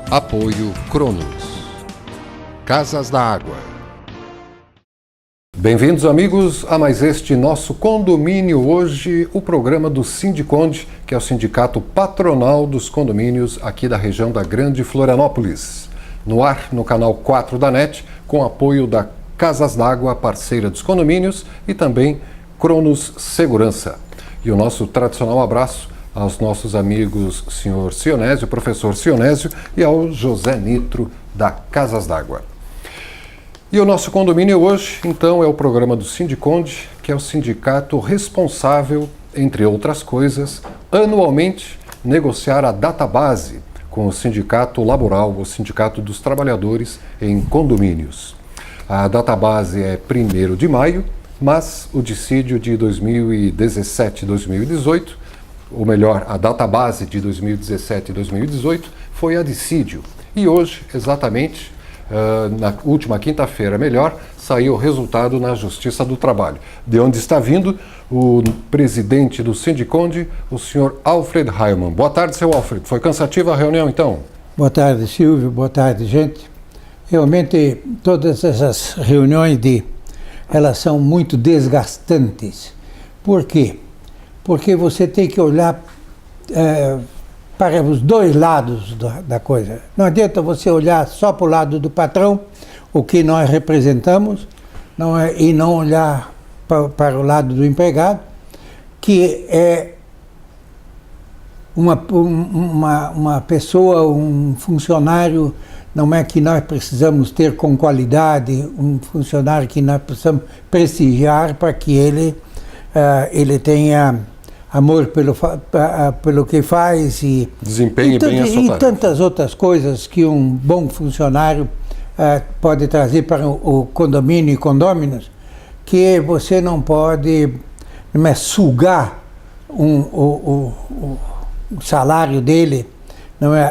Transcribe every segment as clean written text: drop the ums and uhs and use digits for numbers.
Apoio Cronos. Casas da Água. Bem-vindos, amigos, a mais este nosso condomínio. Hoje, o programa do Sindiconde, que é o sindicato patronal dos condomínios aqui da região da Grande Florianópolis. No ar, no canal 4 da NET, com apoio da Casas d'Água, parceira dos condomínios, e também Cronos Segurança. E o nosso tradicional abraço aos nossos amigos senhor Sionésio, professor Sionésio, e ao José Nitro da Casas d'Água. E o nosso condomínio hoje, então, é o programa do Sindiconde, que é o sindicato responsável, entre outras coisas, anualmente negociar a database com o Sindicato Laboral, o Sindicato dos Trabalhadores em Condomínios. A database é 1º de maio, mas o dissídio de 2017 e 2018, ou melhor, a database de 2017 e 2018 foi a dissídio. E hoje, exatamente, na última quinta-feira, saiu o resultado na Justiça do Trabalho, de onde está vindo o presidente do Sindiconde, o senhor Alfred Heilmann. Boa tarde, seu Alfred. Foi cansativa a reunião, então? Boa tarde, Silvio. Boa tarde, gente. Realmente, todas essas reuniões elas são muito desgastantes. Por quê? Porque você tem que olhar para os dois lados da coisa. Não adianta você olhar só para o lado do patrão, o que nós representamos, e não olhar para o lado do empregado, que é uma pessoa, um funcionário, não é que nós precisamos ter com qualidade, um funcionário que nós precisamos prestigiar para que ele tenha amor pelo que faz e desempenhe bem a sua tarefa. E tantas outras coisas que um bom funcionário pode trazer para o condomínio e condôminos, que você não pode sugar o salário dele, não é,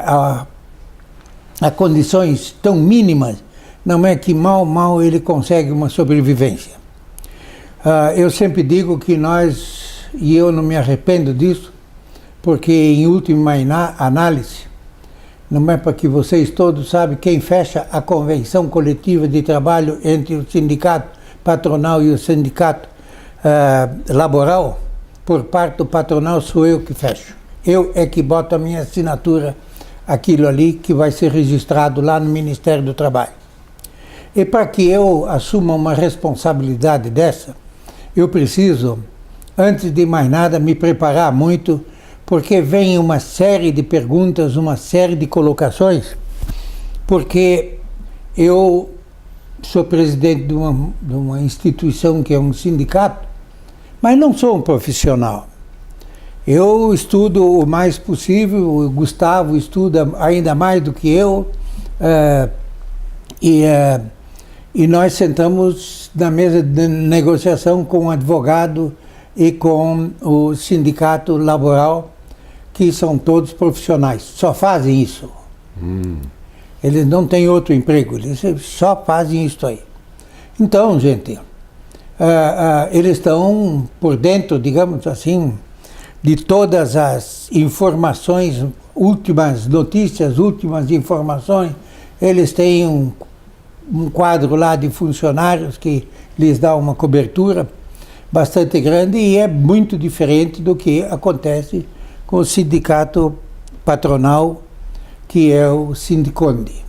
a condições tão mínimas, não é que mal ele consegue uma sobrevivência. Eu sempre digo que e eu não me arrependo disso, porque em última análise, não é para que vocês todos sabem, quem fecha a convenção coletiva de trabalho entre o sindicato patronal e o sindicato laboral, por parte do patronal sou eu que fecho. Eu é que boto a minha assinatura, aquilo ali que vai ser registrado lá no Ministério do Trabalho. E para que eu assuma uma responsabilidade dessa, eu preciso, antes de mais nada, me preparar muito, porque vem uma série de perguntas, uma série de colocações, porque eu sou presidente de uma instituição que é um sindicato, mas não sou um profissional. Eu estudo o mais possível, o Gustavo estuda ainda mais do que eu, e nós sentamos na mesa de negociação com o advogado e com o sindicato laboral, que são todos profissionais, só fazem isso. Eles não têm outro emprego, eles só fazem isso aí. Então, gente, eles estão por dentro, digamos assim, de todas as informações, últimas notícias, últimas informações. Eles têm um quadro lá de funcionários que lhes dá uma cobertura bastante grande, e é muito diferente do que acontece com o sindicato patronal, que é o Sindiconde.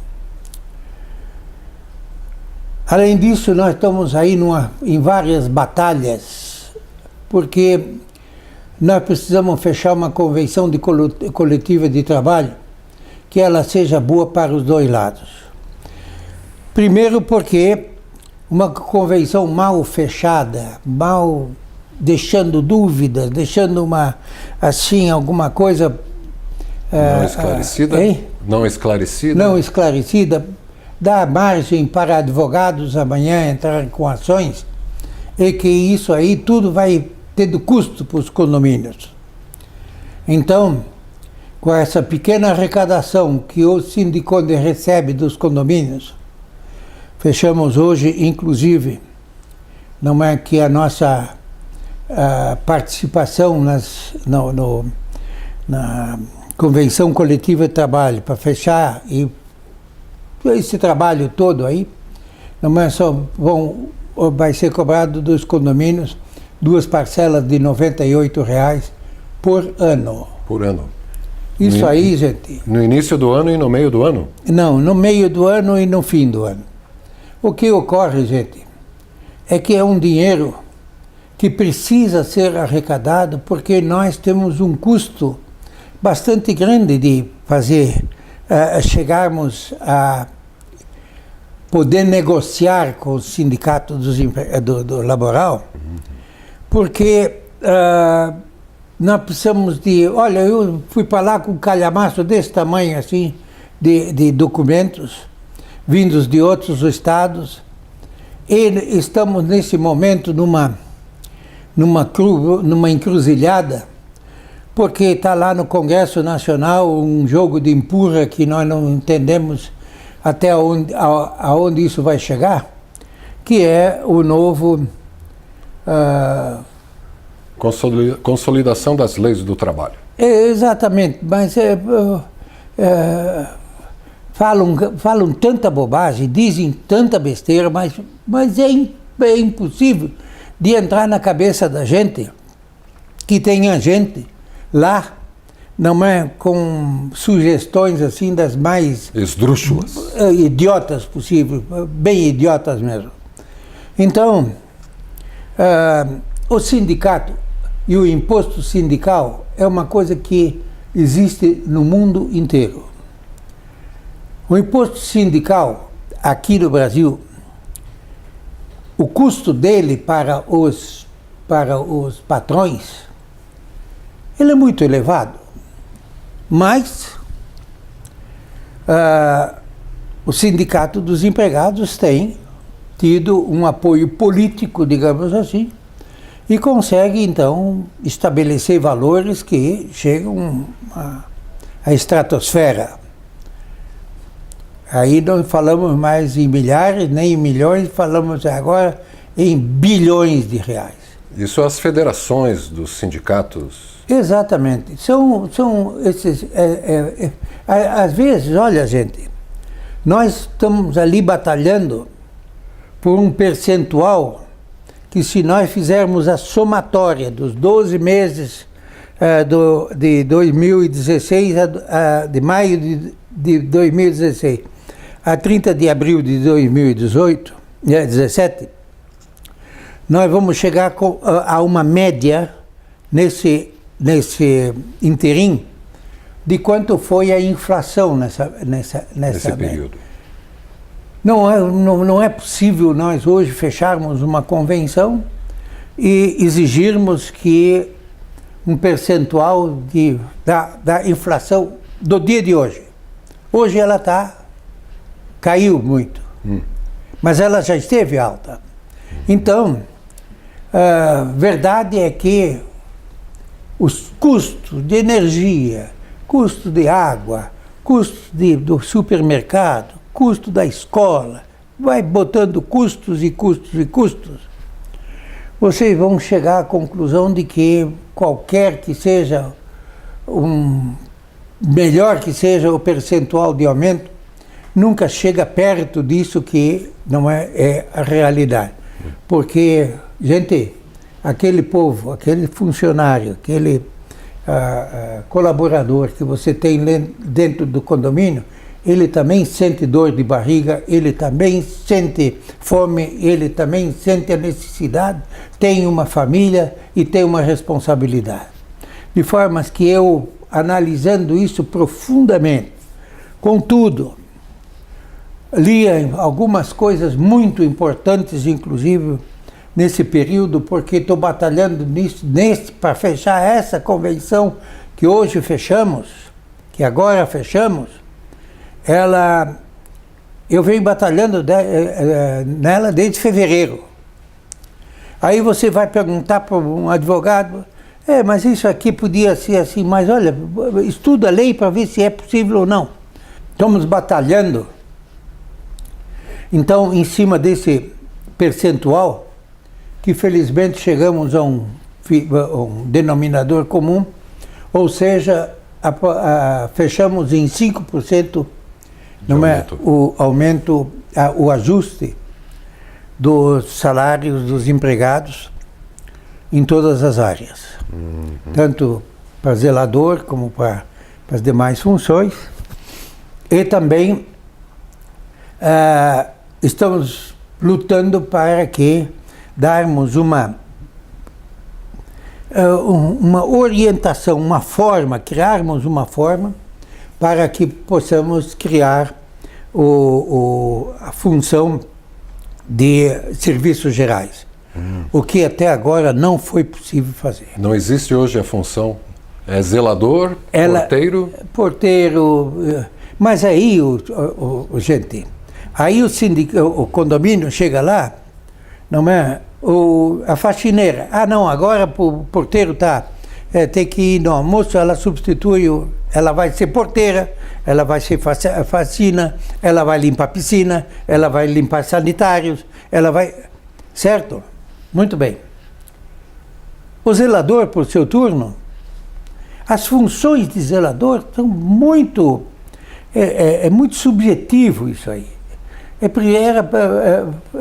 Além disso, nós estamos aí em várias batalhas, porque nós precisamos fechar uma convenção coletiva de trabalho que ela seja boa para os dois lados. Primeiro porque uma convenção mal fechada, deixando dúvidas, deixando alguma coisa não esclarecida, dá margem para advogados amanhã entrarem com ações, e que isso aí tudo vai tendo custo para os condomínios. Então, com essa pequena arrecadação que o Sindiconde recebe dos condomínios, fechamos hoje, inclusive, não é que a nossa participação convenção coletiva de trabalho para fechar e esse trabalho todo aí, não é só vai ser cobrado dos condomínios 2 parcelas de R$ 98,00 por ano. Por ano. Isso aí, gente. No início do ano e no meio do ano? Não, no meio do ano e no fim do ano. O que ocorre, gente, é que é um dinheiro que precisa ser arrecadado porque nós temos um custo bastante grande de fazer, chegarmos a poder negociar com o sindicato do laboral, porque nós precisamos de... Olha, eu fui para lá com um calhamaço desse tamanho, assim, de documentos, vindos de outros estados, e estamos nesse momento numa encruzilhada, porque está lá no Congresso Nacional um jogo de empurra que nós não entendemos até aonde isso vai chegar, que é o novo... Consolidação das leis do trabalho. Exatamente, mas falam tanta bobagem, dizem tanta besteira, mas é impossível de entrar na cabeça da gente, que tenha gente lá, não é, com sugestões assim das mais... esdrúxulas. Idiotas possível, bem idiotas mesmo. Então, o sindicato e o imposto sindical é uma coisa que existe no mundo inteiro. O imposto sindical, aqui no Brasil, o custo dele para os patrões, ele é muito elevado. Mas o Sindicato dos Empregados tem tido um apoio político, digamos assim, e consegue, então, estabelecer valores que chegam à estratosfera. Aí não falamos mais em milhares, nem em milhões, falamos agora em bilhões de reais. Isso as federações dos sindicatos... Exatamente. São esses... às vezes, olha, gente, nós estamos ali batalhando por um percentual que, se nós fizermos a somatória dos 12 meses de 2016, de maio de 2016 a 30 de abril de 2017, nós vamos chegar a uma média nesse interim de quanto foi a inflação nesse período. Não é possível nós hoje fecharmos uma convenção e exigirmos que um percentual da inflação do dia de hoje. Hoje ela caiu muito, mas ela já esteve alta. Então, a verdade é que os custos de energia, custo de água, custo do supermercado, custo da escola, vai botando custos e custos e custos, vocês vão chegar à conclusão de que qualquer que seja melhor que seja o percentual de aumento, nunca chega perto disso, que não é a realidade. Porque, gente, aquele povo, aquele funcionário, aquele colaborador que você tem dentro do condomínio, ele também sente dor de barriga, ele também sente fome, ele também sente a necessidade, tem uma família e tem uma responsabilidade. De forma que eu, analisando isso profundamente, contudo, li algumas coisas muito importantes, inclusive, nesse período, porque estou batalhando para fechar essa convenção que hoje fechamos, que agora fechamos. Eu venho batalhando nela desde fevereiro. Aí você vai perguntar para um advogado, mas isso aqui podia ser assim, mas olha, estuda a lei para ver se é possível ou não. Estamos batalhando. Então, em cima desse percentual, que felizmente chegamos a um denominador comum, ou seja, fechamos em 5% não é, o ajuste dos salários dos empregados em todas as áreas, tanto para zelador como para as demais funções. E também estamos lutando para que darmos uma orientação, criarmos uma forma para que possamos criar a função de serviços gerais, o que até agora não foi possível fazer. Não existe hoje a função zelador, porteiro? Porteiro, mas aí, gente, aí o condomínio chega lá, não é? A faxineira, não, agora o porteiro tem que ir no almoço, ela substitui, ela vai ser porteira, ela vai ser faxina, ela vai limpar a piscina, ela vai limpar sanitários, ela vai... Certo? Muito bem. O zelador, por seu turno, as funções de zelador são muito... É muito subjetivo isso aí.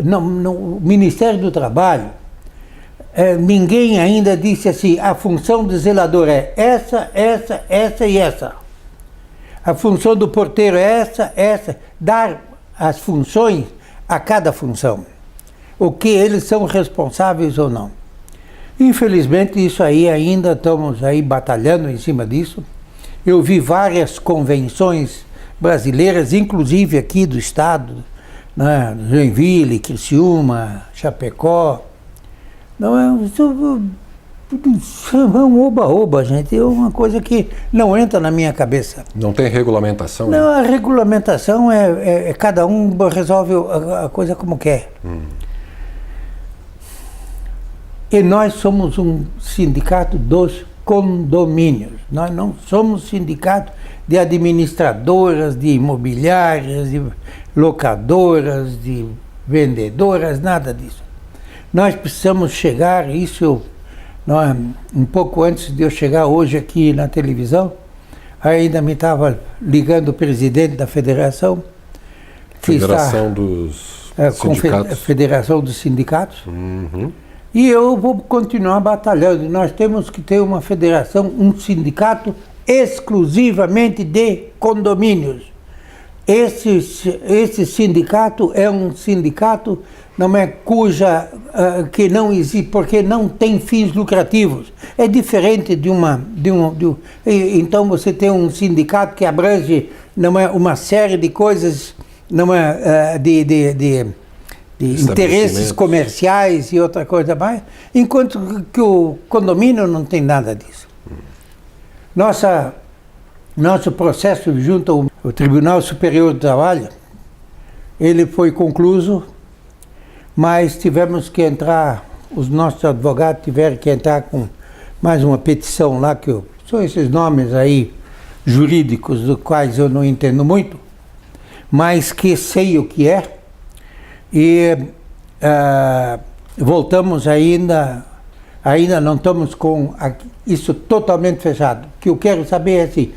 No Ministério do Trabalho, ninguém ainda disse assim, a função do zelador é essa e essa. A função do porteiro é essa. Dar as funções a cada função. O que eles são responsáveis ou não. Infelizmente, isso aí ainda estamos aí batalhando em cima disso. Eu vi várias convenções brasileiras, inclusive aqui do estado, né, Joinville, Criciúma, Chapecó. Não é um oba-oba, gente. É uma coisa que não entra na minha cabeça. Não tem regulamentação? Não, a regulamentação cada um resolve a coisa como quer. E nós somos um sindicato dos condomínios. Nós não somos sindicato de administradoras, de imobiliárias, de locadoras, de vendedoras, nada disso. Nós precisamos chegar, um pouco antes de eu chegar hoje aqui na televisão, ainda me estava ligando o presidente da federação. Federação dos Sindicatos. Federação dos Sindicatos. E eu vou continuar batalhando. Nós temos que ter uma federação, um sindicato exclusivamente de condomínios. Esse sindicato é um sindicato que não existe, porque não tem fins lucrativos. É diferente então você tem um sindicato que abrange uma série de coisas, de interesses comerciais e outra coisa mais, enquanto que o condomínio não tem nada disso. Nosso processo junto ao Tribunal Superior do Trabalho, ele foi concluído, mas tivemos que entrar, os nossos advogados tiveram que entrar com mais uma petição lá, são esses nomes aí jurídicos, dos quais eu não entendo muito, mas que sei o que é. E voltamos ainda não estamos com isso totalmente fechado. O que eu quero saber é assim,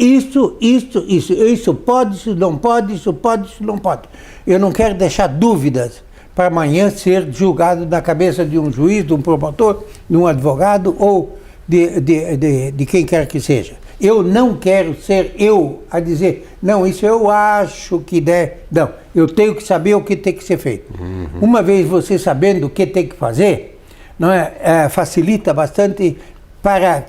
isso pode, isso não pode, isso pode, isso não pode. Eu não quero deixar dúvidas para amanhã ser julgado na cabeça de um juiz, de um promotor, de um advogado ou de quem quer que seja. Eu não quero ser eu a dizer, não, isso eu acho que der. Não, eu tenho que saber o que tem que ser feito. Uma vez você sabendo o que tem que fazer, facilita bastante para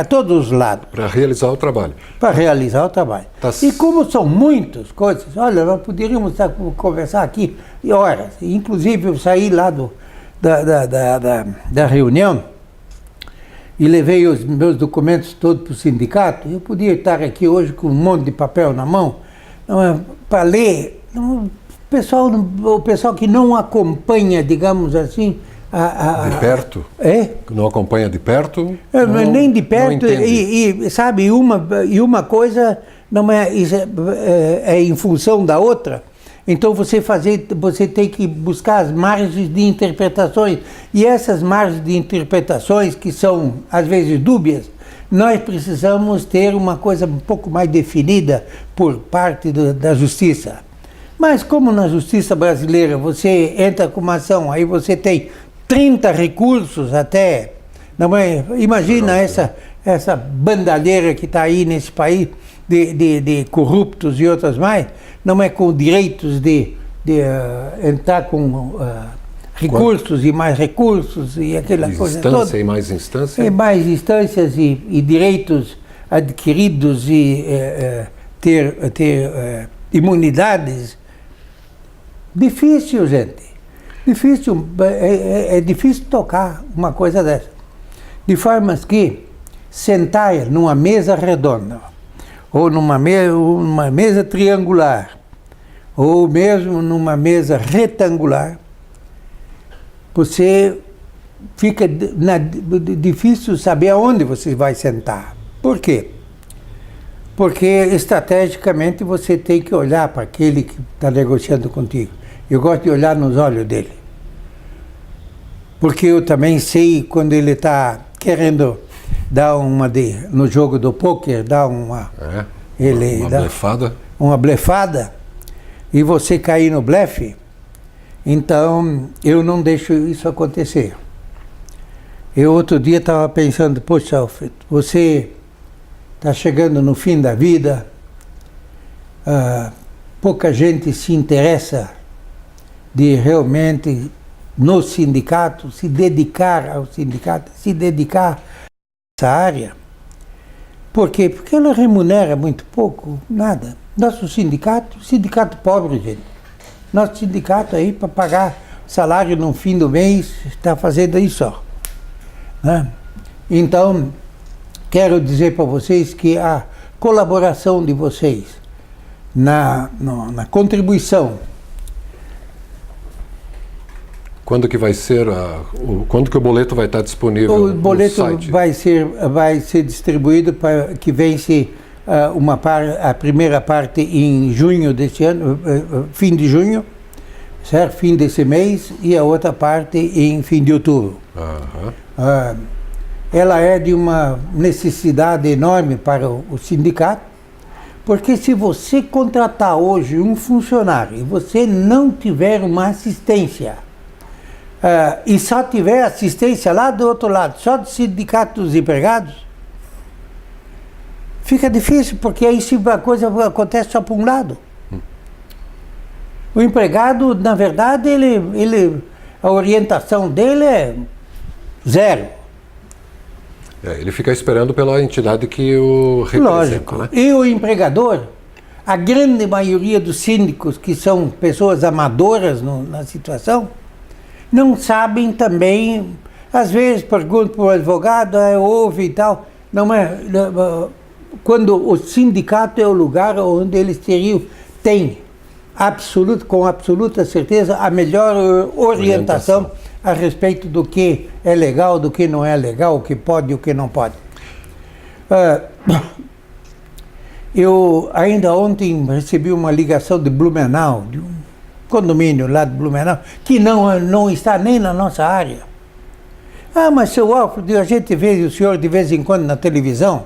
todos os lados. Para realizar o trabalho. Para realizar o trabalho. E como são muitas coisas, olha, nós poderíamos conversar aqui horas. Inclusive eu saí lá da reunião e levei os meus documentos todos para o sindicato. Eu podia estar aqui hoje com um monte de papel na mão para ler. O pessoal que não acompanha, digamos assim, de perto? Não acompanha de perto? Nem de perto. E uma coisa não é em função da outra. Então você tem que buscar as margens de interpretações. E essas margens de interpretações, que são às vezes dúbias, nós precisamos ter uma coisa um pouco mais definida por parte da justiça. Mas como na justiça brasileira você entra com uma ação, aí você tem 30 recursos até, não é? Imagina essa bandalheira que está aí nesse país de corruptos e outras mais, não é, com direitos de entrar com recursos e mais recursos e aquela coisa toda. Instância e mais instância? E mais instâncias e direitos adquiridos e ter imunidades. Difícil, gente. Difícil, é difícil tocar uma coisa dessa. De forma que sentar numa mesa redonda, ou numa mesa triangular, ou mesmo numa mesa retangular, você fica difícil saber aonde você vai sentar. Por quê? Porque estrategicamente você tem que olhar para aquele que está negociando contigo. Eu gosto de olhar nos olhos dele. Porque eu também sei quando ele está querendo dar no jogo do pôquer, dar uma blefada. Uma blefada, e você cair no blefe, então eu não deixo isso acontecer. Eu outro dia estava pensando, poxa, Alfredo, você está chegando no fim da vida, pouca gente se interessa de realmente no sindicato, se dedicar ao sindicato, se dedicar a essa área. Por quê? Porque ela remunera muito pouco, nada. Nosso sindicato pobre, gente. Nosso sindicato aí para pagar salário no fim do mês, está fazendo aí só. Né? Então, quero dizer para vocês que a colaboração de vocês na contribuição. Quando que vai ser quando que o boleto vai estar disponível no site? O boleto vai ser distribuído para que vence a primeira parte em junho deste ano, fim de junho, certo? Fim desse mês, e a outra parte em fim de outubro. Ela é de uma necessidade enorme para o sindicato, porque se você contratar hoje um funcionário e você não tiver uma assistência, e só tiver assistência lá do outro lado, só do sindicato dos empregados, fica difícil, porque aí a coisa acontece só para um lado. O empregado, na verdade, a orientação dele é zero. Ele fica esperando pela entidade que o representa. Lógico. Né? E o empregador, a grande maioria dos síndicos, que são pessoas amadoras na situação, não sabem também, às vezes perguntam para o advogado, ouve e tal, não é, quando o sindicato é o lugar onde eles têm com absoluta certeza a melhor orientação a respeito do que é legal, do que não é legal, o que pode e o que não pode. Eu ainda ontem recebi uma ligação de Blumenau, de um condomínio lá de Blumenau, que não está nem na nossa área. Mas seu Alfredo, a gente vê o senhor de vez em quando na televisão,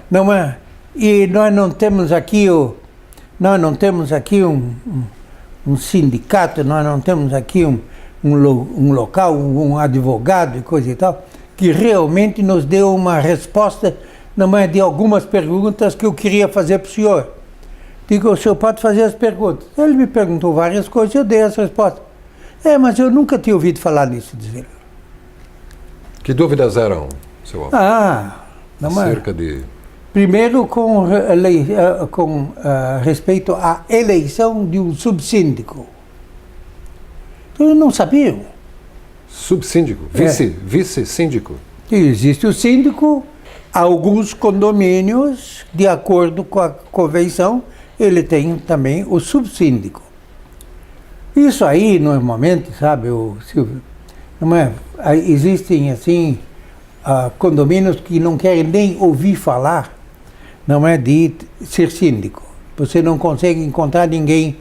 não é? E nós não temos aqui um sindicato, nós não temos aqui um local, um advogado e coisa e tal, que realmente nos deu uma resposta, não é, de algumas perguntas que eu queria fazer para o senhor. Digo, o senhor pode fazer as perguntas. Ele me perguntou várias coisas e eu dei as respostas. Mas eu nunca tinha ouvido falar nisso, diz ele. Que dúvidas eram, seu Alfredo? Acerca de... Primeiro, com respeito à eleição de um subsíndico. Eu não sabia. Subsíndico? Vice-síndico? Existe o síndico, alguns condomínios, de acordo com a convenção, ele tem também o subsíndico. Isso aí, normalmente, sabe, Silvio, não é? Existem, assim, condomínios que não querem nem ouvir falar, não é, de ser síndico. Você não consegue encontrar ninguém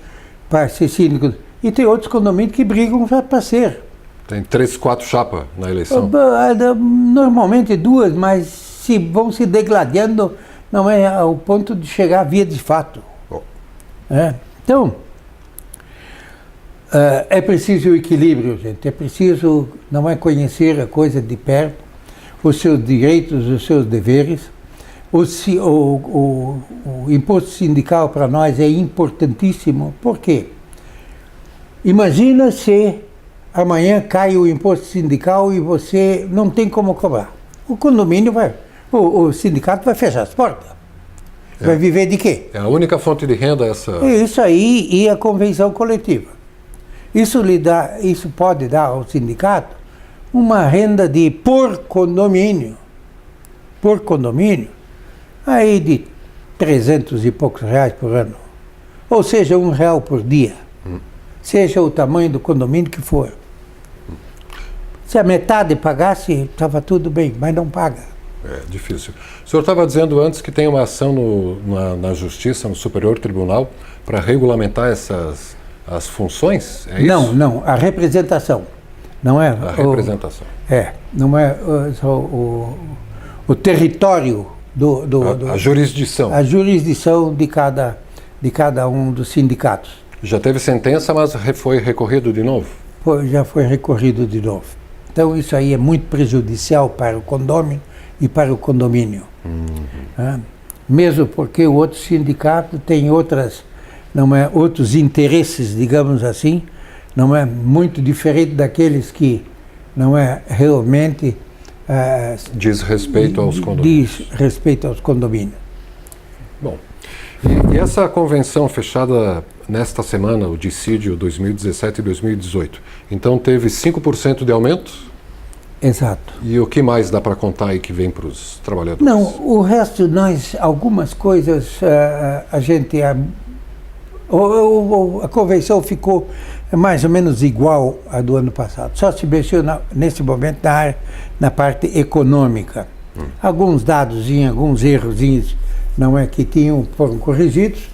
para ser síndico. E tem outros condomínios que brigam para ser. Tem 3, 4 chapas na eleição. Normalmente 2, mas vão se degladiando, não é ao ponto de chegar à via de fato. Então, é preciso o equilíbrio, gente. É preciso, não é, conhecer a coisa de perto, os seus direitos, os seus deveres. O imposto sindical para nós é importantíssimo. Por quê? Imagina se amanhã cai o imposto sindical e você não tem como cobrar. O condomínio o sindicato vai fechar as portas. Vai viver de quê? É a única fonte de renda essa. Isso aí e a convenção coletiva. Isso pode dar ao sindicato uma renda por condomínio, aí de 300 e poucos reais por ano. Ou seja, R$1 por dia. Seja o tamanho do condomínio que for. Se a metade pagasse, estava tudo bem, mas não paga. É difícil. O senhor estava dizendo antes que tem uma ação na Justiça, no Superior Tribunal, para regulamentar as funções? É isso? Não, a representação. Não é? A representação. Não é o território a jurisdição. A jurisdição de cada um dos sindicatos. Já teve sentença, mas foi recorrido de novo? Já foi recorrido de novo. Então isso aí é muito prejudicial para o condômino e para o condomínio. Mesmo porque o outro sindicato tem outros interesses, digamos assim, não é muito diferente daqueles que não é realmente diz respeito aos condomínios. Diz respeito aos condomínios. Bom, e essa convenção fechada nesta semana, o dissídio 2017 e 2018, então teve 5% de aumento? Exato. E o que mais dá para contar aí que vem para os trabalhadores? Não, o resto, algumas coisas, a convenção ficou mais ou menos igual à do ano passado. Só se mexeu nesse momento na parte econômica. Alguns dados, alguns errozinhos, não é, que foram corrigidos,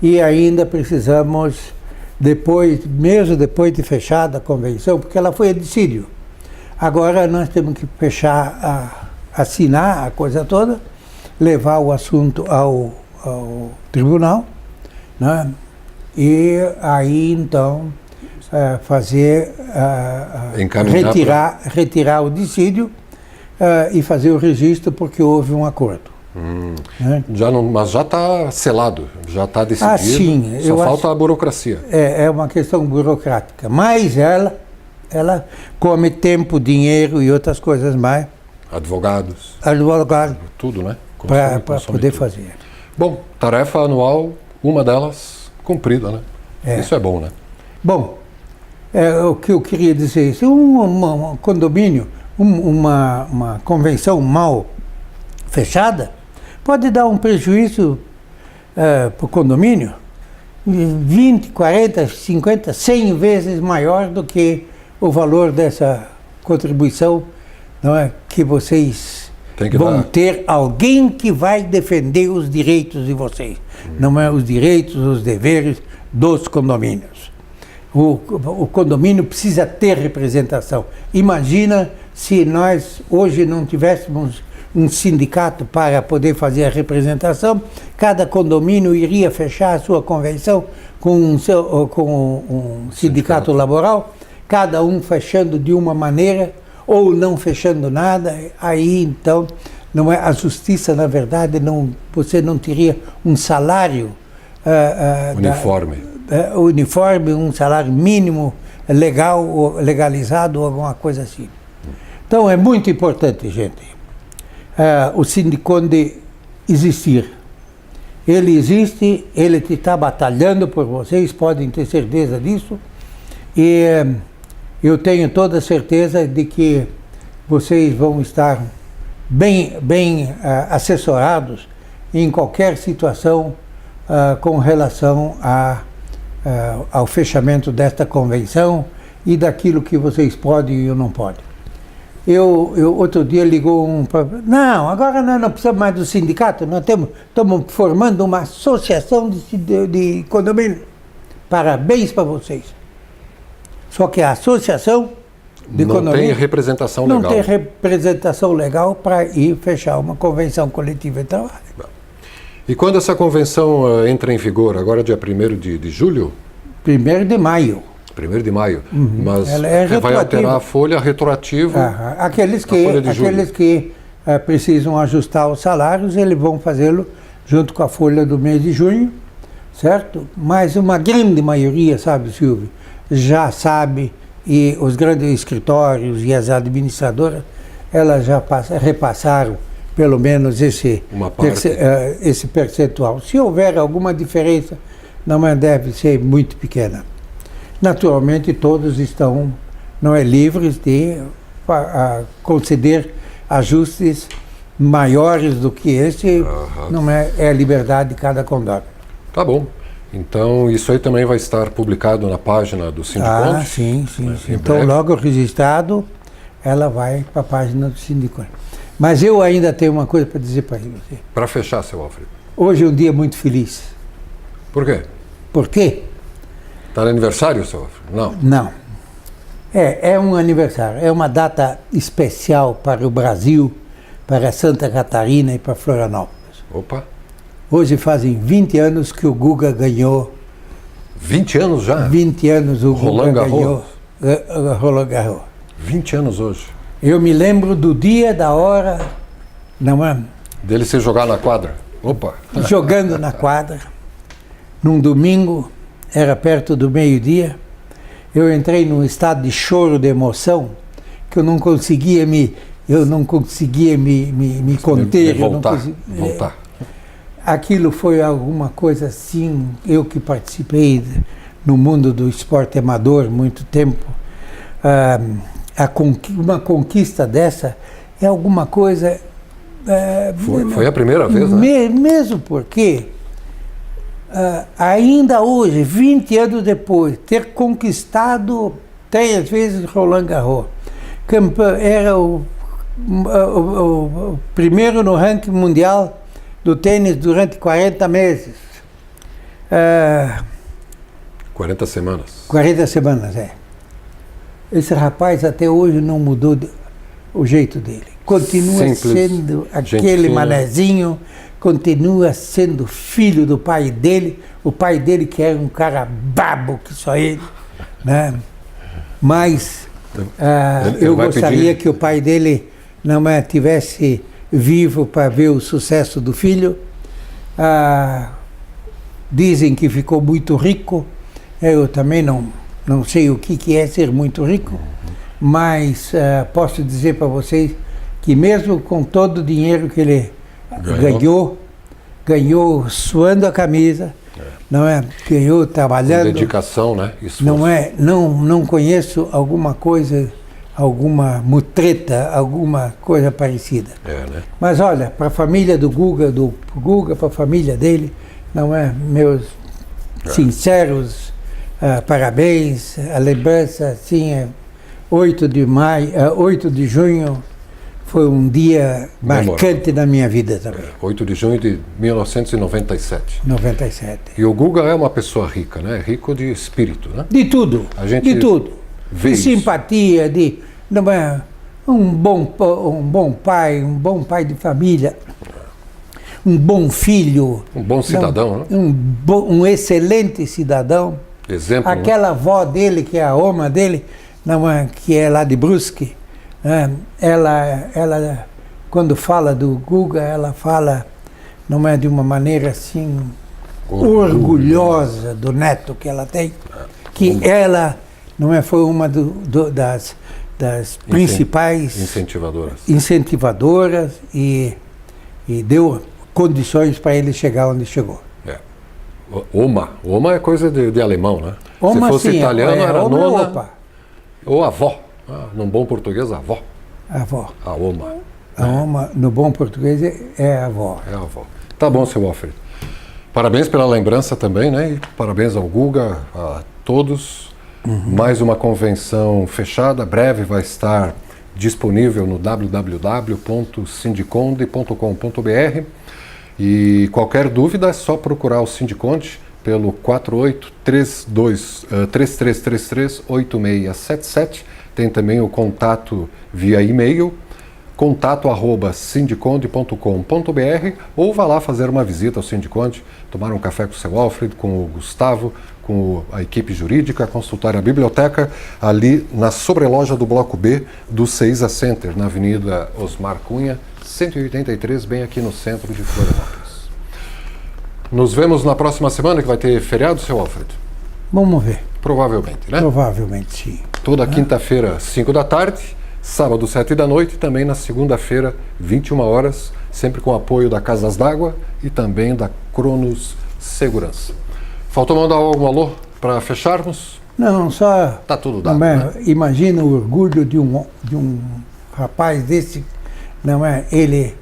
e ainda precisamos, mesmo depois de fechada a convenção, porque ela foi a dissídio. Agora nós temos que assinar a coisa toda, levar o assunto ao tribunal, né? E aí então retirar o dissídio e fazer o registro, porque houve um acordo. Né? Mas já está selado, já está decidido, sim, só falta a burocracia. É uma questão burocrática, mas ela come tempo, dinheiro e outras coisas mais. Advogados. Tudo, né? Para poder fazer. Bom, tarefa anual, uma delas cumprida, né? Isso é bom, né? Bom, o que eu queria dizer, se um condomínio, uma convenção mal fechada, pode dar um prejuízo para o condomínio 20, 40, 50, 100 vezes maior do que o valor dessa contribuição, não é, que vocês vão ter alguém que vai defender os direitos de vocês, não é, os direitos, os deveres dos condomínios. O condomínio precisa ter representação. Imagina se nós hoje não tivéssemos um sindicato para poder fazer a representação, cada condomínio iria fechar a sua convenção com um sindicato laboral, cada um fechando de uma maneira ou não fechando nada. Aí então não é a justiça, na verdade, você não teria um salário uniforme, um salário mínimo legal ou legalizado ou alguma coisa assim. Então é muito importante, gente, o Sindiconde existir. Ele existe, ele está batalhando por vocês, podem ter certeza disso, e eu tenho toda a certeza de que vocês vão estar bem assessorados em qualquer situação com relação ao fechamento desta convenção e daquilo que vocês podem e não podem. Outro dia ligou não, agora nós não precisamos mais do sindicato, nós estamos formando uma associação de condomínio. Parabéns para vocês. Só que a associação de não tem representação legal. Não tem representação legal para ir fechar uma convenção coletiva de trabalho. E quando essa convenção entra em vigor? Agora dia 1º de julho? 1º de maio. 1º de maio. Uhum. Mas ela é vai alterar a folha retroativa. Aqueles que precisam ajustar os salários, eles vão fazê-lo junto com a folha do mês de junho, certo? Mas uma grande maioria, sabe, Silvio, já sabe, e os grandes escritórios e as administradoras, elas já repassaram pelo menos esse percentual. Se houver alguma diferença, não deve ser muito pequena. Naturalmente, todos estão livres de conceder ajustes maiores do que esse, é a liberdade de cada condomínio. Tá bom. Então, isso aí também vai estar publicado na página do Sindiconde? Sim. Então, logo registrado, ela vai para a página do Sindiconde. Mas eu ainda tenho uma coisa para dizer para você. Para fechar, seu Alfredo. Hoje é um dia muito feliz. Por quê? Por quê? Está no aniversário, seu Alfredo? Não. Não. É um aniversário. É uma data especial para o Brasil, para Santa Catarina e para Florianópolis. Opa. Hoje fazem 20 anos que o Guga ganhou. 20 anos já? 20 anos o Guga ganhou. Roland Garros. 20 anos hoje. Eu me lembro do dia, da hora, dele se jogar na quadra. Opa! Jogando na quadra. Num domingo, era perto do meio-dia. Eu entrei num estado de choro, de emoção, que eu não conseguia me conter. Voltar. Aquilo foi alguma coisa assim, eu que participei no mundo do esporte amador muito tempo, uma conquista dessa é alguma coisa... Foi a primeira vez, né? Mesmo porque, ainda hoje, 20 anos depois, ter conquistado 3 vezes Roland Garros, era o primeiro no ranking mundial do tênis durante 40 meses. 40 semanas. 40 semanas, Esse rapaz até hoje não mudou o jeito dele. Continua simples, sendo aquele manezinho, continua sendo filho do pai dele, o pai dele que era um cara babo que só ele, né? Mas eu gostaria que o pai dele não tivesse vivo para ver o sucesso do filho. Dizem que ficou muito rico. Eu também não sei o que é ser muito rico, mas posso dizer para vocês que mesmo com todo o dinheiro que ele ganhou suando a camisa, ganhou trabalhando. Com dedicação, né? Esforço. Não conheço alguma coisa, alguma mutreta, alguma coisa parecida. Né? Mas olha, para a família do Guga, para a família dele, meus sinceros parabéns. A lembrança, assim, 8 de junho foi um dia marcante na minha vida também. 8 de junho de 1997. 97. E o Guga é uma pessoa rica, né? Rico de espírito, né? De tudo. De tudo. De simpatia, um bom pai de família, um bom filho. Um bom cidadão, né? Um excelente cidadão. Exemplo. Aquela avó dele, que é a Oma dele, que é lá de Brusque, ela, quando fala do Guga, ela fala, de uma maneira assim, orgulhosa do neto que ela tem, que ela foi uma das principais incentivadoras e deu condições para ele chegar onde chegou. Oma é coisa de alemão, né? Oma, se fosse sim, italiano, era nona. Opa. Ou avó. Num bom português, avó. Avó. A Oma. A Oma, no bom português, é a avó. É a avó. Tá bom, seu Alfredo. Parabéns pela lembrança também, né? E parabéns ao Guga, a todos. Mais uma convenção fechada, breve vai estar disponível no www.sindiconde.com.br. E qualquer dúvida é só procurar o Sindiconde pelo 3333-8677. Tem também o contato via e-mail, contato@sindiconde.com.br, ou vá lá fazer uma visita ao Sindiconde, tomar um café com o seu Alfred, com o Gustavo, com a equipe jurídica, a consultória, a biblioteca, ali na sobreloja do Bloco B do Ceiza Center, na Avenida Osmar Cunha, 183, bem aqui no centro de Florianópolis. Nos vemos na próxima semana, que vai ter feriado, seu Alfred? Vamos ver. Provavelmente, né? Provavelmente sim. Toda quinta-feira, 5 da tarde, sábado, 7 da noite, e também na segunda-feira, 21 horas, sempre com apoio da Casas d'Água e também da Cronos Segurança. Faltou mandar algum alô para fecharmos? Não, só... Tá tudo dado, não é, né? Imagina o orgulho de um rapaz desse, não é? Ele...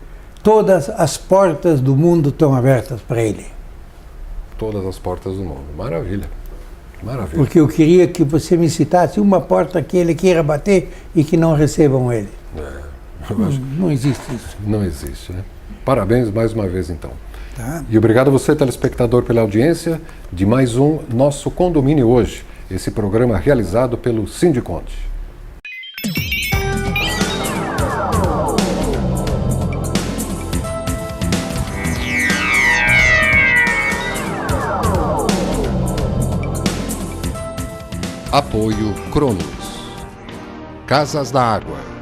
Todas as portas do mundo estão abertas para ele. Todas as portas do mundo. Maravilha. Maravilha. Porque eu queria que você me citasse uma porta que ele queira bater e que não recebam ele. Não existe isso. Não existe, né? Parabéns mais uma vez, então. Tá? E obrigado a você, telespectador, pela audiência de mais um Nosso Condomínio Hoje, esse programa realizado pelo Sindiconde. Apoio Cronos. Casas d'Água.